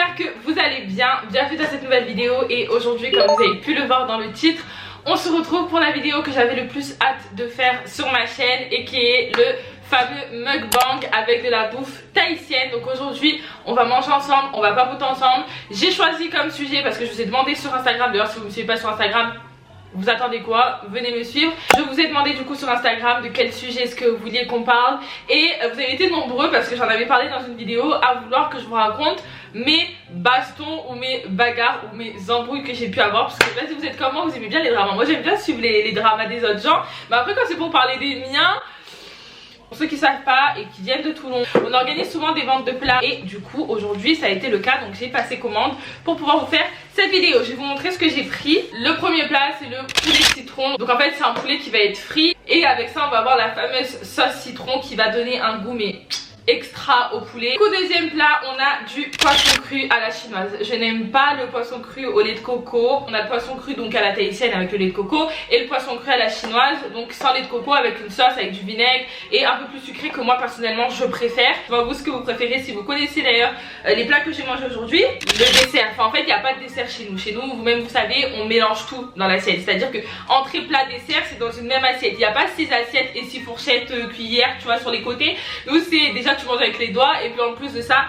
j'espère que vous allez bien. Bienvenue dans cette nouvelle vidéo et aujourd'hui, comme vous avez pu le voir dans le titre, on se retrouve pour la vidéo que j'avais le plus hâte de faire sur ma chaîne et qui est le fameux mukbang avec de la bouffe tahitienne. Donc aujourd'hui on va manger ensemble, on va papoter ensemble. J'ai choisi comme sujet parce que je vous ai demandé sur Instagram, d'ailleurs si vous ne me suivez pas sur Instagram, vous attendez quoi? Venez me suivre. Je vous ai demandé du coup sur Instagram de quel sujet est-ce que vous vouliez qu'on parle. Et vous avez été nombreux parce que j'en avais parlé dans une vidéo à vouloir que je vous raconte mes bastons ou mes bagarres ou mes embrouilles que j'ai pu avoir. Parce que je sais pas si vous êtes comme moi, vous aimez bien les dramas. Moi j'aime bien suivre les dramas des autres gens. Mais après quand c'est pour parler des miens, pour ceux qui savent pas et qui viennent de Toulon, on organise souvent des ventes de plats et du coup aujourd'hui ça a été le cas, donc j'ai passé commande pour pouvoir vous faire cette vidéo. Je vais vous montrer ce que j'ai pris. Le premier plat c'est le poulet citron, donc en fait c'est un poulet qui va être frit et avec ça on va avoir la fameuse sauce citron qui va donner un goût mais extra au poulet. Du coup deuxième plat on a du poisson cru à la chinoise. Je n'aime pas le poisson cru au lait de coco. On a le poisson cru donc à la tahitienne avec le lait de coco et le poisson cru à la chinoise donc sans lait de coco avec une sauce avec du vinaigre et un peu plus sucré que moi personnellement je préfère. Enfin, vous ce que vous préférez, si vous connaissez d'ailleurs les plats que j'ai mangé aujourd'hui. Le dessert, enfin en fait il n'y a pas de dessert chez nous. Chez nous vous-même vous savez on mélange tout dans l'assiette, c'est à dire que entrée plat dessert c'est dans une même assiette. Il n'y a pas 6 assiettes et 6 fourchettes cuillères tu vois sur les côtés. Nous c'est déjà tu manges avec les doigts et puis en plus de ça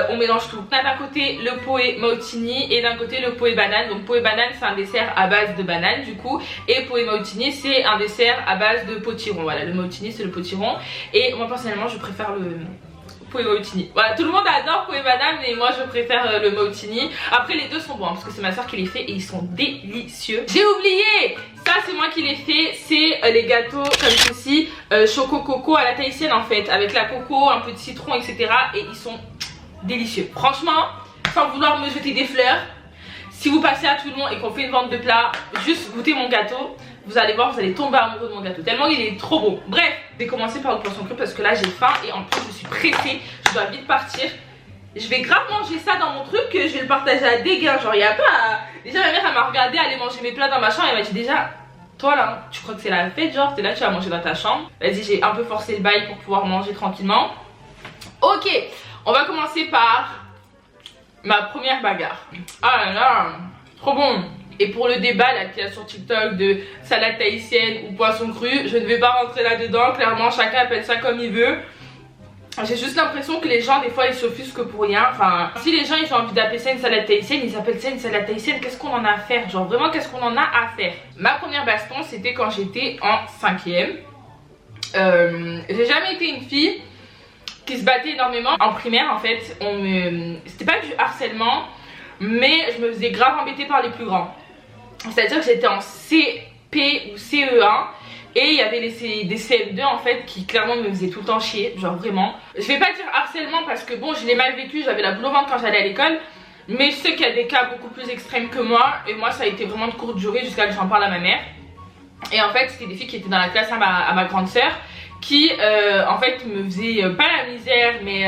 on mélange tout. On a d'un côté le poé mautini et d'un côté le poé banane. Donc poé banane c'est un dessert à base de banane du coup et poé mautini c'est un dessert à base de potiron. Voilà, le mautini c'est le potiron et moi personnellement je préfère le poé mautini. Voilà, tout le monde adore poé banane mais moi je préfère le mautini. Après les deux sont bons hein, parce que c'est ma soeur qui les fait et ils sont délicieux. J'ai oublié, ça c'est moi qui l'ai fait, c'est les gâteaux comme ceci, choco coco à la tahitienne en fait, avec la coco, un peu de citron etc. et ils sont délicieux. Franchement, sans vouloir me jeter des fleurs, si vous passez à Toulon et qu'on fait une vente de plats, juste goûtez mon gâteau, vous allez voir, vous allez tomber amoureux de mon gâteau tellement il est trop beau. Bref, je vais commencer par le poisson cru parce que là j'ai faim et en plus je suis pressée, je dois vite partir. Je vais grave manger ça dans mon truc, que je vais le partager à des gars, genre il y a pas à... Déjà ma mère elle m'a regardé aller manger mes plats dans ma chambre et elle m'a dit déjà toi là, tu crois que c'est la fête, genre t'es là tu vas manger dans ta chambre. Vas-y, j'ai un peu forcé le bail pour pouvoir manger tranquillement. Ok, on va commencer par ma première bagarre. Ah là là, trop bon. Et pour le débat là qu'il y a sur TikTok de salade tahitienne ou poisson cru, je ne vais pas rentrer là-dedans, clairement chacun appelle ça comme il veut. J'ai juste l'impression que les gens des fois ils s'offusquent pour rien. Enfin, si les gens ils ont envie d'appeler ça une salade tahitienne, ils appellent ça une salade tahitienne. Qu'est-ce qu'on en a à faire? Genre vraiment qu'est-ce qu'on en a à faire? Ma première baston c'était quand j'étais en 5e. J'ai jamais été une fille qui se battait énormément. En primaire en fait, c'était pas du harcèlement, mais je me faisais grave embêter par les plus grands. C'est-à-dire que j'étais en CP ou CE1 et il y avait des CM2 en fait qui clairement me faisaient tout le temps chier, genre vraiment. Je vais pas dire harcèlement parce que bon je l'ai mal vécu, j'avais la boule au ventre quand j'allais à l'école. Mais je sais qu'il y a des cas beaucoup plus extrêmes que moi et moi ça a été vraiment de courte durée jusqu'à que j'en parle à ma mère. Et en fait c'était des filles qui étaient dans la classe à ma grande sœur qui en fait me faisait pas la misère mais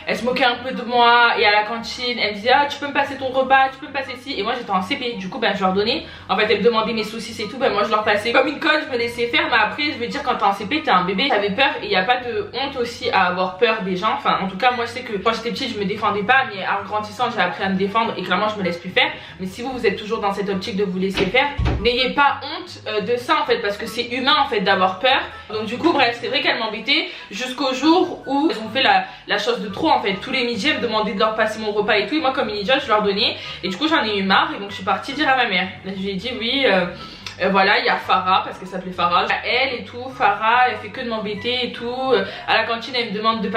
elle se moquait un peu de moi et à la cantine elle me disait ah tu peux me passer ton repas, tu peux me passer ci et moi j'étais en CP du coup ben je leur donnais, en fait elle me demandait mes saucisses et tout, ben moi je leur passais comme une conne, je me laissais faire. Mais après je veux dire quand t'es en CP t'es un bébé, t'avais peur et il n'y a pas de honte aussi à avoir peur des gens. Enfin en tout cas moi je sais que quand j'étais petite je me défendais pas mais en grandissant j'ai appris à me défendre et clairement je me laisse plus faire. Mais si vous êtes toujours dans cette optique de vous laisser faire, n'ayez pas honte de ça en fait parce que c'est humain en fait d'avoir peur. Donc du coup bref c'est vrai qu'elle m'embêtait jusqu'au jour où ils ont fait la chose de trop en fait. Tous les midis elles me demandaient de leur passer mon repas et tout et moi comme une idiote je leur donnais et du coup j'en ai eu marre et donc je suis partie dire à ma mère. Là, je lui ai dit oui voilà il y a Farah parce qu'elle s'appelait Farah, elle et tout, Farah elle fait que de m'embêter et tout, à la cantine elle me demande de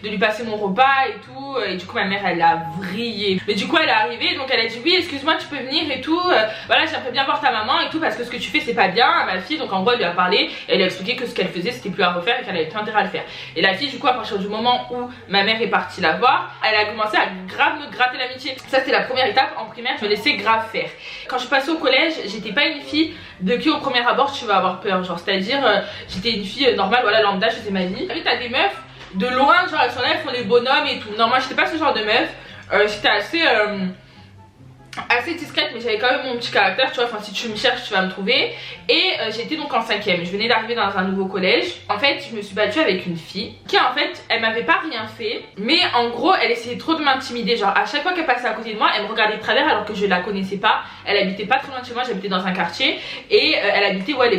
lui passer mon repas et tout et du coup ma mère elle a vrillé. Mais du coup elle est arrivée donc elle a dit oui excuse-moi tu peux venir et tout, voilà j'aimerais bien voir ta maman et tout parce que ce que tu fais c'est pas bien à ma fille. Donc en gros elle lui a parlé et elle a expliqué que ce qu'elle faisait c'était plus à refaire et qu'elle avait tout intérêt à le faire. Et la fille du coup à partir du moment où ma mère est partie la voir, elle a commencé à grave me gratter l'amitié. Ça c'était la première étape. En primaire je me laissais grave faire. Quand je suis passée au collège j'étais pas une fille de qui au premier abord tu vas avoir peur, genre c'est à dire j'étais une fille normale, voilà lambda, je faisais ma vie. Oui t'as des meufs de loin genre elles sont là elles font les bonhommes et tout. Non moi j'étais pas ce genre de meuf, j'étais assez assez discrète, mais j'avais quand même mon petit caractère, tu vois. Enfin, si tu me cherches, tu vas me trouver. Et j'étais donc en 5e. Je venais d'arriver dans un nouveau collège. En fait, je me suis battue avec une fille qui, en fait, elle m'avait pas rien fait, mais en gros, elle essayait trop de m'intimider. Genre, à chaque fois qu'elle passait à côté de moi, elle me regardait de travers alors que je la connaissais pas. Elle habitait pas très loin de chez moi, j'habitais dans un quartier. Et elle habitait, ouais,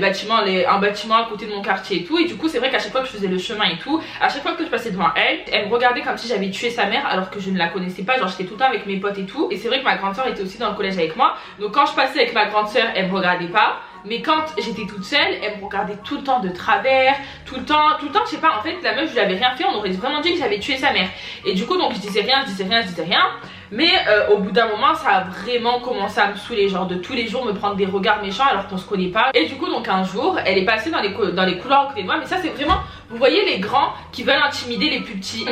un bâtiment à côté de mon quartier et tout. Et du coup, c'est vrai qu'à chaque fois que je faisais le chemin et tout, à chaque fois que je passais devant elle, elle me regardait comme si j'avais tué sa mère alors que je ne la connaissais pas. Genre, j'étais tout le temps avec mes potes et tout. Et c'est vrai que ma grande soeur était aussi dans le collège avec moi. Donc quand je passais avec ma grande soeur, elle me regardait pas. Mais quand j'étais toute seule, elle me regardait tout le temps de travers, tout le temps, je sais pas, en fait la meuf je lui avais rien fait, on aurait vraiment dit que j'avais tué sa mère. Et du coup donc je disais rien. Mais au bout d'un moment ça a vraiment commencé à me saouler, genre de tous les jours me prendre des regards méchants alors qu'on se connaît pas. Et du coup donc un jour elle est passée dans les couloirs à côté de moi, mais ça c'est vraiment, vous voyez les grands qui veulent intimider les plus petits.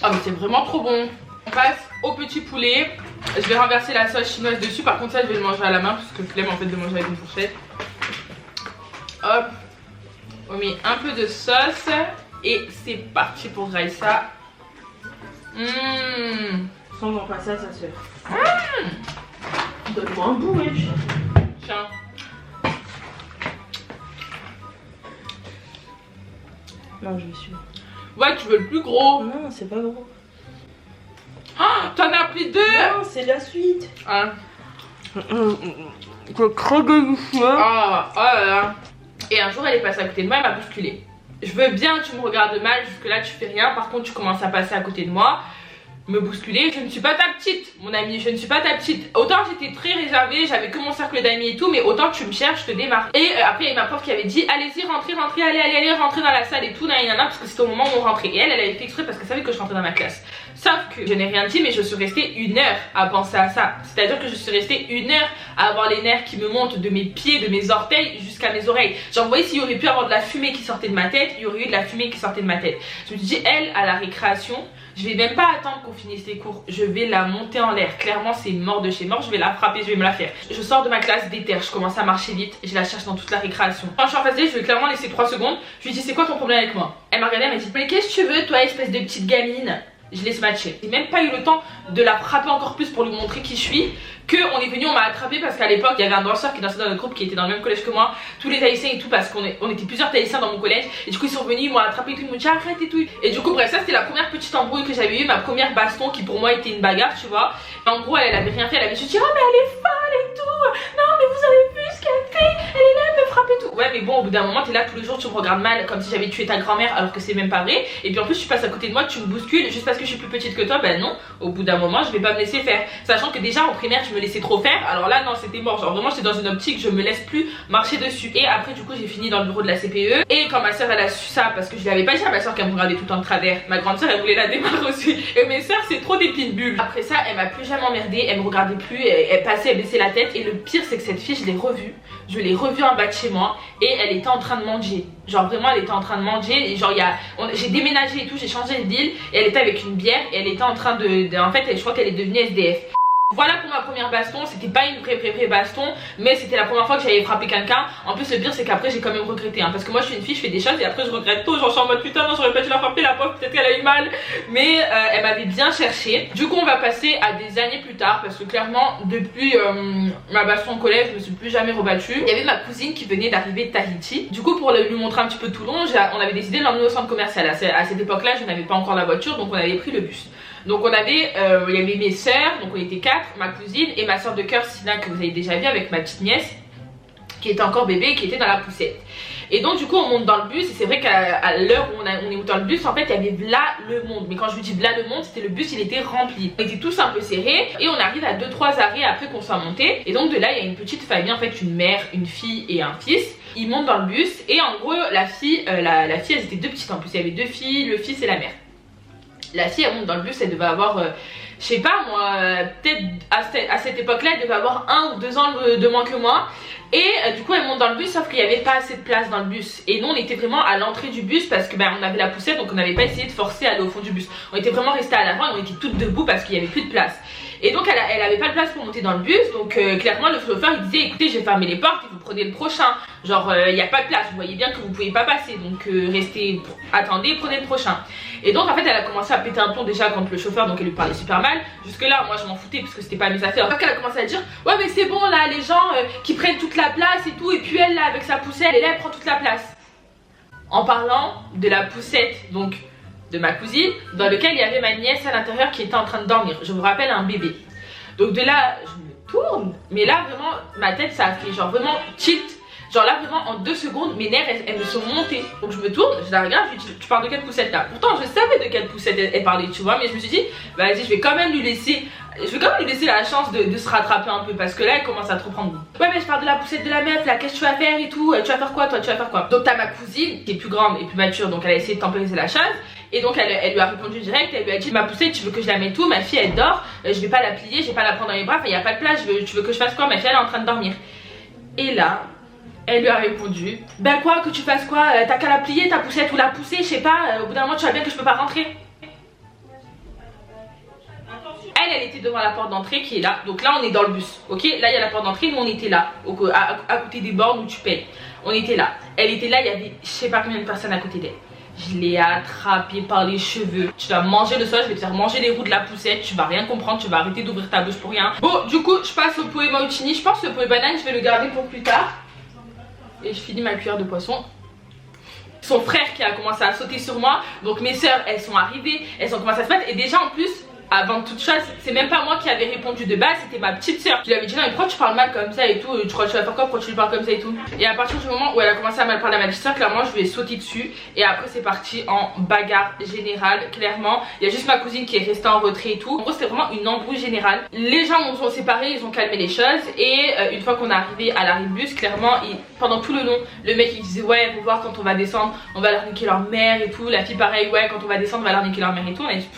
Oh mais c'est vraiment trop bon. On passe au petit poulet. Je vais renverser la sauce chinoise dessus. Par contre ça je vais le manger à la main parce que flemme en fait de manger avec une fourchette. Hop. On met un peu de sauce. Et c'est parti pour grailler ça. Sans en passer à sa soeur. Donne-moi un bout, wesh. Tiens. Non, je vais suivre. Ouais, tu veux le plus gros. Non, c'est pas gros. Oh, t'en as pris 2. Non, c'est la suite. Ah. C'est trop délicieux. Ah, oh là là. Et un jour elle est passée à côté de moi, elle m'a bousculé. Je veux bien que tu me regardes mal, jusque là tu fais rien. Par contre tu commences à passer à côté de moi, me bousculer. Je ne suis pas ta petite, mon amie, je ne suis pas ta petite. Autant j'étais très réservée, j'avais que mon cercle d'amis et tout, mais autant tu me cherches, je te démarre. Et après il y a ma prof qui avait dit allez-y, rentrez, allez, rentrez dans la salle et tout, parce que c'était au moment où on rentrait. Et elle avait fait exprès parce qu'elle savait que je rentrais dans ma classe. Sauf que je n'ai rien dit, mais je suis restée 1 heure à penser à ça. C'est-à-dire que je suis restée 1 heure à avoir les nerfs qui me montent de mes pieds, de mes orteils jusqu'à mes oreilles. Genre, vous voyez, s'il y aurait pu avoir de la fumée qui sortait de ma tête, il y aurait eu de la fumée qui sortait de ma tête. Je me suis dit, elle, à la récréation, je vais même pas attendre qu'on finisse les cours. Je vais la monter en l'air. Clairement, c'est mort de chez mort. Je vais la frapper, je vais me la faire. Je sors de ma classe déter, je commence à marcher vite. Je la cherche dans toute la récréation. Quand je suis en face d'elle, je vais clairement laisser 3 secondes. Je lui dis, c'est quoi ton problème avec moi? Elle m'a regardé, elle m'a dit, mais qu'est-ce que tu veux, toi, espèce de petite gamine? Je l'ai smatché. J'ai même pas eu le temps de la frapper encore plus pour lui montrer qui je suis. On est venu, on m'a attrapé parce qu'à l'époque il y avait un danseur qui dansait dans notre groupe qui était dans le même collège que moi, tous les Tahitiens et tout, parce qu'on était plusieurs Tahitiens dans mon collège. Et du coup ils sont venus, ils m'ont attrapé et tout, ils m'ont dit arrête et tout. Et du coup bref, ça c'était la première petite embrouille que j'avais eue, ma première baston qui pour moi était une bagarre, tu vois. Et en gros elle avait rien fait, elle avait juste dit oh mais elle est folle et tout, non mais vous avez vu ce qu'elle fait, elle est là, elle me frappe et tout. Ouais mais bon au bout d'un moment t'es là tous les jours, tu me regardes mal comme si j'avais tué ta grand-mère alors que c'est même pas vrai. Et puis en plus tu passes à côté de moi, tu me bouscules juste parce que je suis plus petite que toi. Ben non, au bout d'un moment je vais pas me laisser faire. Sachant que déjà en primaire je me laissais trop faire. Alors là non c'était mort, genre vraiment j'étais dans une optique, je me laisse plus marcher dessus. Et après du coup j'ai fini dans le bureau de la CPE. Et quand ma soeur elle a su ça, parce que je lui avais pas dit à ma soeur qu'elle me regardait tout le temps de travers, ma grande soeur elle voulait la démarrer aussi. Et mes soeurs c'est trop des pitbulls. Après ça elle m'a plus jamais emmerdée, elle me regardait plus, elle passait, elle baissait la tête. Et le pire c'est que cette fille je l'ai revue en bas de chez moi. Et elle était en train de manger, genre vraiment elle était en train de manger. Et genre j'ai déménagé et tout, j'ai changé de ville. Et elle était avec une bière et elle était en train en fait je crois qu'elle est devenue SDF. Voilà pour ma première baston, c'était pas une vraie baston, mais c'était la première fois que j'avais frappé quelqu'un. En plus le pire c'est qu'après j'ai quand même regretté, parce que moi je suis une fille, je fais des choses et après je regrette tout, genre je suis en mode putain non j'aurais pas dû la frapper la pauvre, peut-être qu'elle a eu mal. Mais elle m'avait bien cherché. Du coup on va passer à des années plus tard, parce que clairement depuis ma baston au collège je me suis plus jamais rebattue. Il y avait ma cousine qui venait d'arriver de Tahiti. Du coup pour lui montrer un petit peu Toulon, on avait décidé de l'emmener au centre commercial. À cette époque là je n'avais pas encore la voiture, donc on avait pris le bus. Donc il y avait mes soeurs, donc on était 4, ma cousine et ma soeur de cœur Sina que vous avez déjà vu avec ma petite nièce qui était encore bébé et qui était dans la poussette. Et donc du coup on monte dans le bus et c'est vrai qu'à l'heure où on est dans le bus en fait il y avait là le monde. Mais quand je vous dis là le monde, c'était le bus, il était rempli. On était tous un peu serrés et on arrive à 2-3 arrêts après qu'on soit monté. Et donc de là il y a une petite famille en fait, une mère, une fille et un fils. Ils montent dans le bus et en gros la fille elles étaient 2 petites en plus, il y avait 2 filles, le fils et la mère. La fille elle monte dans le bus, elle devait avoir je sais pas moi, peut-être à cette époque là elle devait avoir 1 ou 2 ans de moins que moi. Et du coup elle monte dans le bus, sauf qu'il n'y avait pas assez de place dans le bus. Et nous on était vraiment à l'entrée du bus parce que on avait la poussette, donc on n'avait pas essayé de forcer à aller au fond du bus. On était vraiment restés à l'avant et on était toutes debout parce qu'il n'y avait plus de place. Et donc elle avait pas de place pour monter dans le bus, donc clairement le chauffeur il disait écoutez je vais fermer les portes et vous prenez le prochain. Genre il n'y a pas de place, vous voyez bien que vous pouvez pas passer, donc restez, attendez, prenez le prochain. Et donc en fait elle a commencé à péter un plomb déjà contre le chauffeur, donc elle lui parlait super mal. Jusque là moi je m'en foutais parce que c'était pas mes affaires. Donc elle a commencé à dire ouais mais c'est bon là les gens qui prennent toute la place et tout, et puis elle là avec sa poussette, elle prend toute la place. En parlant de la poussette donc de ma cousine, dans lequel il y avait ma nièce à l'intérieur qui était en train de dormir. Je vous rappelle, un bébé. Donc de là je me tourne, mais là vraiment ma tête ça a fait genre vraiment tilt. Genre là vraiment en 2 secondes mes nerfs elles me sont montées. Donc je me tourne, je la regarde, je lui dis tu parles de quelle poussette là? Pourtant je savais de quelle poussette elle parlait, tu vois, mais je me suis dit bah vas-y je vais quand même lui laisser la chance de se rattraper un peu, parce que là elle commence à trop prendre goût. Ouais mais je parle de la poussette de la meuf là, qu'est-ce que tu vas faire et tout, tu vas faire quoi toi, tu vas faire quoi? Donc t'as ma cousine qui est plus grande et plus mature, donc elle a essayé de temporiser la chose. Et donc elle lui a répondu direct, elle lui a dit ma poussette tu veux que je la mette où? Ma fille elle dort, je vais pas la plier, je vais pas la prendre dans les bras, il y a pas de place, tu veux que je fasse quoi? Ma fille elle est en train de dormir. Et là elle lui a répondu ben quoi, que tu fasses quoi? T'as qu'à la plier ta poussette ou la pousser, je sais pas, au bout d'un moment tu vois bien que je peux pas rentrer. Elle était devant la porte d'entrée qui est là, donc là on est dans le bus, ok? Là il y a la porte d'entrée, nous on était là, à côté des bornes où tu payes. On était là, elle était là, il y avait je sais pas combien de personnes à côté d'elle. Je l'ai attrapée par les cheveux. Tu vas manger le sol, je vais te faire manger les roues de la poussette. Tu vas rien comprendre, tu vas arrêter d'ouvrir ta bouche pour rien. Bon, du coup, je passe au poulet Mauchini. Je pense que le poulet banane, je vais le garder pour plus tard. Et je finis ma cuillère de poisson. Son frère qui a commencé à sauter sur moi. Donc mes soeurs, elles sont arrivées, elles ont commencé à se battre. Et déjà en plus, avant toute chose, c'est même pas moi qui avais répondu de base, c'était ma petite soeur qui lui avait dit non mais pourquoi tu parles mal comme ça et tout, tu crois que tu vas faire quoi, pourquoi tu lui parles comme ça et tout. Et à partir du moment où elle a commencé à mal parler à ma petite soeur, clairement je lui ai sauté dessus. Et après c'est parti en bagarre générale, clairement. Il y a juste ma cousine qui est restée en retrait et tout. En gros c'était vraiment une embrouille générale. Les gens nous ont séparés, ils ont calmé les choses. Et une fois qu'on est arrivé à l'arrêt de bus, clairement pendant tout le long, le mec il disait ouais faut voir quand on va descendre, on va leur niquer leur mère et tout. La fille pareil, ouais quand on va descendre on va leur niquer leur mère et tout. On a dit,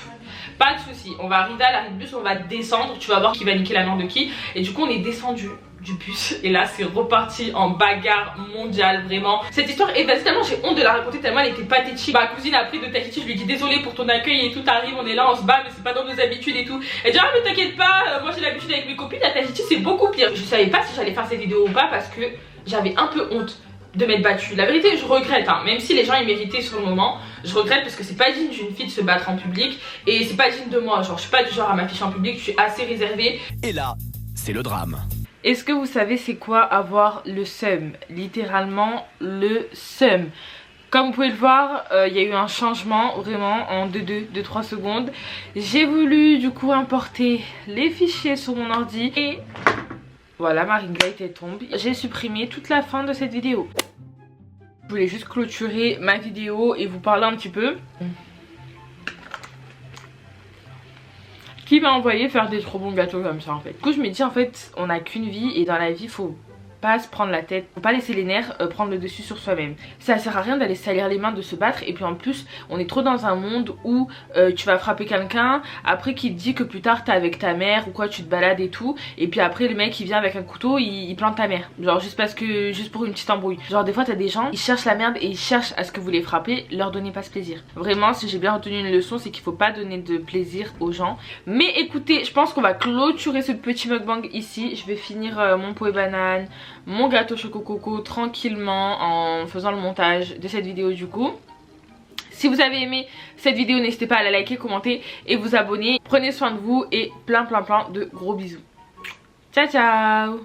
pas de soucis, on va arriver à l'arrêt de bus, on va descendre, tu vas voir qui va niquer la mère de qui. Et du coup on est descendu du bus et là c'est reparti en bagarre mondiale, vraiment. Cette histoire est tellement, j'ai honte de la raconter tellement elle était pathétique. Ma cousine a pris de Tahiti, je lui dis désolé pour ton accueil et tout, t'arrives, on est là, on se bat mais c'est pas dans nos habitudes et tout. Elle dit ah mais t'inquiète pas, moi j'ai l'habitude avec mes copines, à Tahiti c'est beaucoup pire. Je savais pas si j'allais faire cette vidéo ou pas parce que j'avais un peu honte de m'être battue. La vérité je regrette hein, même si les gens ils méritaient sur le moment, je regrette parce que c'est pas digne d'une fille de se battre en public et c'est pas digne de moi, genre je suis pas du genre à m'afficher en public, je suis assez réservée. Et là, c'est le drame. Est-ce que vous savez c'est quoi avoir le seum? Littéralement le seum. Comme vous pouvez le voir, il y a eu un changement vraiment en 2-3 secondes. J'ai voulu du coup importer les fichiers sur mon ordi et voilà, ma ring light elle tombe. J'ai supprimé toute la fin de cette vidéo. Je voulais juste clôturer ma vidéo et vous parler un petit peu. Qui m'a envoyé faire des trop bons gâteaux comme ça en fait. Du coup je me dis en fait on n'a qu'une vie et dans la vie faut pas se prendre la tête, faut pas laisser les nerfs prendre le dessus sur soi-même. Ça sert à rien d'aller salir les mains, de se battre. Et puis en plus on est trop dans un monde où tu vas frapper quelqu'un, après qui te dit que plus tard t'es avec ta mère ou quoi, tu te balades et tout, et puis après le mec il vient avec un couteau, il plante ta mère, genre juste parce que, juste pour une petite embrouille. Genre des fois t'as des gens, ils cherchent la merde et ils cherchent à ce que vous les frappez, leur donnez pas ce plaisir. Vraiment si j'ai bien retenu une leçon, c'est qu'il faut pas donner de plaisir aux gens. Mais écoutez, je pense qu'on va clôturer ce petit mukbang ici. Je vais finir mon poulet banane, mon gâteau choco coco tranquillement en faisant le montage de cette vidéo du coup. Si vous avez aimé cette vidéo, n'hésitez pas à la liker, commenter et vous abonner. Prenez soin de vous et plein de gros bisous. Ciao ciao.